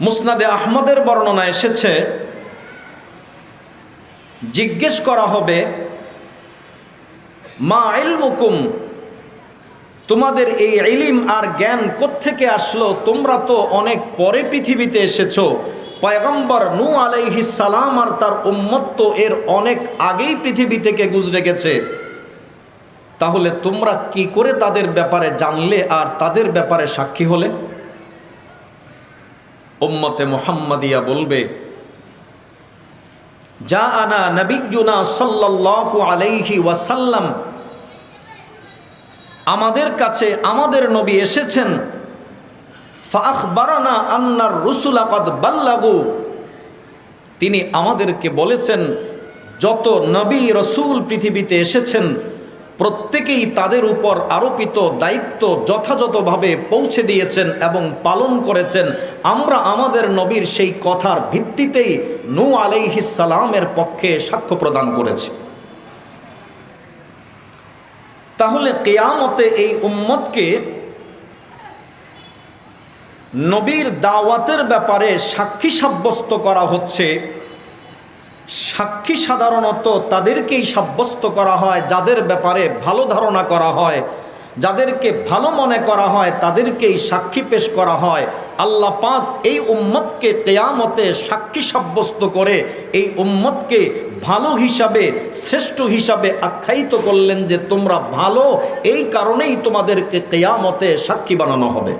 মুসনাদে আহমদের বর্ণনা এসেছে, জিজ্ঞেস করা হবে, মা ইলমুকুম, তোমাদের এই ইলম আর জ্ঞান কোত্থেকে আসলো? তোমরা তো অনেক পরে পৃথিবীতে এসেছো। পয়গম্বর নূহ আলাইহিস সালাম আর তার উম্মত তো এর অনেক আগেই পৃথিবী থেকে গুজরে গেছে। তাহলে তোমরা কি করে তাদের ব্যাপারে জানলে আর তাদের ব্যাপারে সাক্ষী হলে? উম্মতে মুহাম্মাদিয়া বলবে, জাআনা নবিয়্যুনা সাল্লাল্লাহু আলাইহি ওয়াসাল্লাম, আমাদের কাছে আমাদের নবী এসেছেন। ফাআখবারানা আন্নার রুসুলা ক্বাদ বাল্লাগু, তিনি আমাদেরকে বলেছেন যত নবী রসুল পৃথিবীতে এসেছেন প্রত্যেকেই তাদের উপর আরোপিত দায়িত্ব যথাযথভাবে পৌঁছে দিয়েছেন এবং পালন করেছেন। আমরা আমাদের নবীর সেই কথার ভিত্তিতেই নূহ আলাইহিস সালামের পক্ষে সাক্ষ্য প্রদান করেছি। তাহলে কিয়ামতে এই উম্মতকে নবীর দাওয়াতের ব্যাপারে সাক্ষী সাব্যস্ত করা হচ্ছে। সাক্ষী সাধারণত তাদেরকেই সাব্যস্ত করা হয় যাদের ব্যাপারে ভালো ধারণা করা হয়, যাদেরকে ভালো মনে করা হয় তাদেরকেই সাক্ষী পেশ করা হয়। আল্লাহ পাক এই উম্মতকে কিয়ামতে সাক্ষী সাব্যস্ত করে এই উম্মতকে ভালো হিসাবে, শ্রেষ্ঠ হিসাবে আখ্যায়িত করলেন যে তোমরা ভালো, এই কারণেই তোমাদেরকে কিয়ামতে সাক্ষী বানানো হবে।